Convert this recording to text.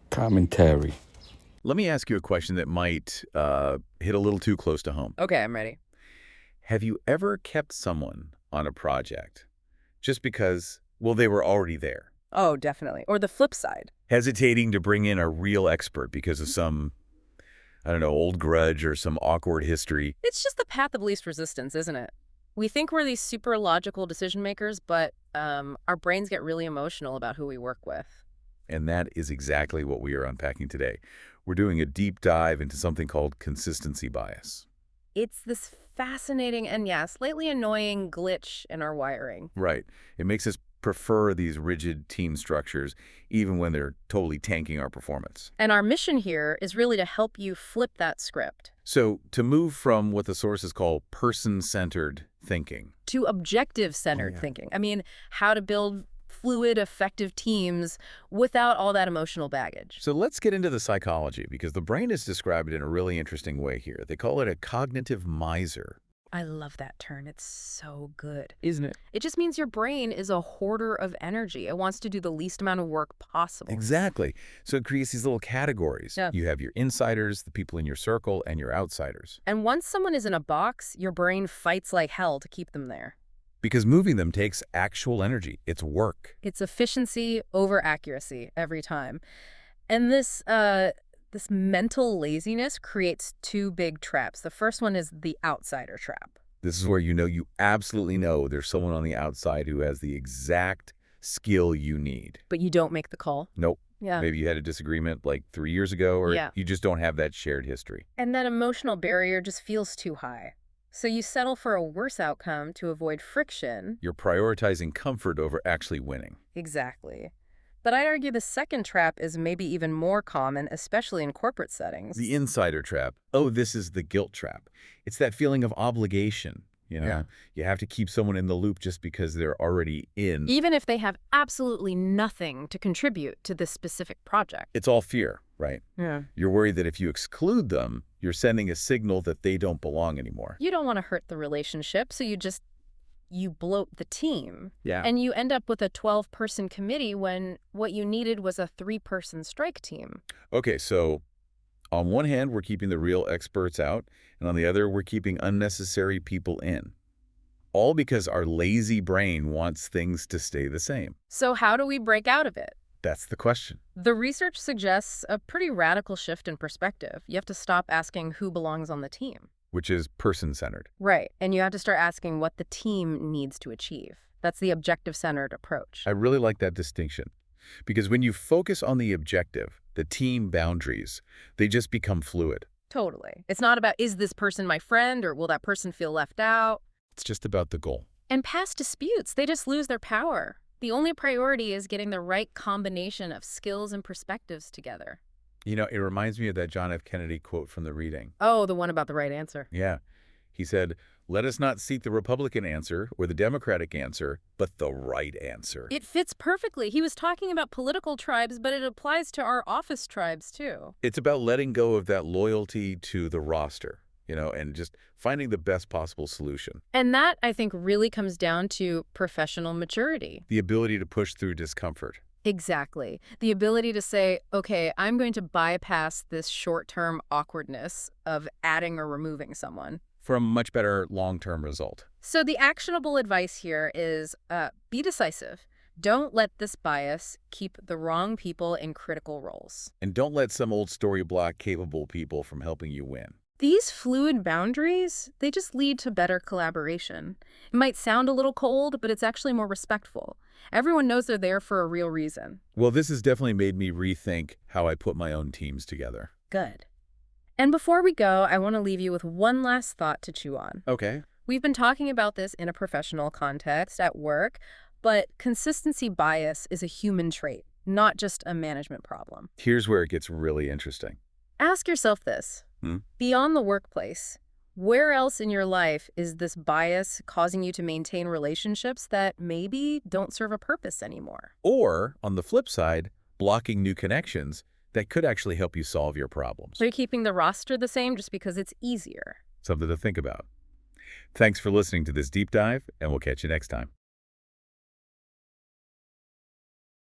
Commentary. Let me ask you a question that might hit a little too close to home. Okay, I'm ready. Have you ever kept someone on a project just because, well, they were already there, Oh, definitely. Or the flip side. hesitating to bring in a real expert because of some, I don't know, old grudge or some awkward history? It's just the path of least resistance, isn't it? We think we're these super logical decision makers, but our brains get really emotional about who we work with. And that is exactly what we are unpacking today. We're doing a deep dive into something called consistency bias. It's this fascinating and, yeah, slightly annoying glitch in our wiring. Right. It makes us prefer these rigid team structures even when they're totally tanking our performance. And our mission here is really to help you flip that script So to move from what the sources call person-centered thinking, to objective-centered yeah. thinking. I mean, how to build fluid, effective teams without all that emotional baggage. so let's get into the psychology because the brain is described in a really interesting way here. They call it a cognitive miser. I love that term. It's so good. Isn't it? It just means your brain is a hoarder of energy. It wants to do the least amount of work possible. Exactly. So it creates these little categories. Yeah. You have your insiders, the people in your circle, and your outsiders. And once someone is in a box, your brain fights like hell to keep them there. Because moving them takes actual energy. It's work. It's efficiency over accuracy every time. And this mental laziness creates two big traps. The first one is the outsider trap. This is where you absolutely know there's someone on the outside who has the exact skill you need. But you don't make the call. Nope. Yeah. Maybe you had a disagreement like 3 years ago, or Yeah. you just don't have that shared history. And that emotional barrier just feels too high. So you settle for a worse outcome to avoid friction. You're prioritizing comfort over actually winning. Exactly. But I'd argue the second trap is maybe even more common, especially in corporate settings. The insider trap. Oh, this is the guilt trap. It's that feeling of obligation. Yeah. You have to keep someone in the loop just because they're already in. Even if they have absolutely nothing to contribute to this specific project. It's all fear, right? Yeah. You're worried that if you exclude them, you're sending a signal that they don't belong anymore. You don't want to hurt the relationship, so you bloat the team. Yeah. And you end up with a 12-person committee when what you needed was a 3-person strike team. Okay, so on one hand, we're keeping the real experts out, and on the other, we're keeping unnecessary people in. All because our lazy brain wants things to stay the same. So how do we break out of it? That's the question. The research suggests a pretty radical shift in perspective. You have to stop asking who belongs on the team. Which is person-centered. Right. And you have to start asking what the team needs to achieve. That's the objective-centered approach. I really like that distinction. Because when you focus on the objective, the team boundaries, they just become fluid. Totally. It's not about, is this person my friend, or will that person feel left out? It's just about the goal. And past disputes, they just lose their power. The only priority is getting the right combination of skills and perspectives together. It reminds me of that John F. Kennedy quote from the reading. Oh, the one about the right answer. Yeah. He said, "Let us not seek the Republican answer or the Democratic answer, but the right answer." It fits perfectly. He was talking about political tribes, but it applies to our office tribes, too. It's about letting go of that loyalty to the roster, and just finding the best possible solution. And that, I think, really comes down to professional maturity. The ability to push through discomfort. Exactly. The ability to say, okay, I'm going to bypass this short-term awkwardness of adding or removing someone. For a much better long-term result. So the actionable advice here is be decisive. Don't let this bias keep the wrong people in critical roles. And don't let some old story block capable people from helping you win. These fluid boundaries, they just lead to better collaboration. It might sound a little cold, but it's actually more respectful. Everyone knows they're there for a real reason. Well, this has definitely made me rethink how I put my own teams together. Good. And before we go, I want to leave you with one last thought to chew on. Okay. We've been talking about this in a professional context at work, but consistency bias is a human trait, not just a management problem. Here's where it gets really interesting. Ask yourself this. Beyond the workplace, where else in your life is this bias causing you to maintain relationships that maybe don't serve a purpose anymore? Or, on the flip side, blocking new connections that could actually help you solve your problems. Are you keeping the roster the same just because it's easier? Something to think about. Thanks for listening to this deep dive, and we'll catch you next time.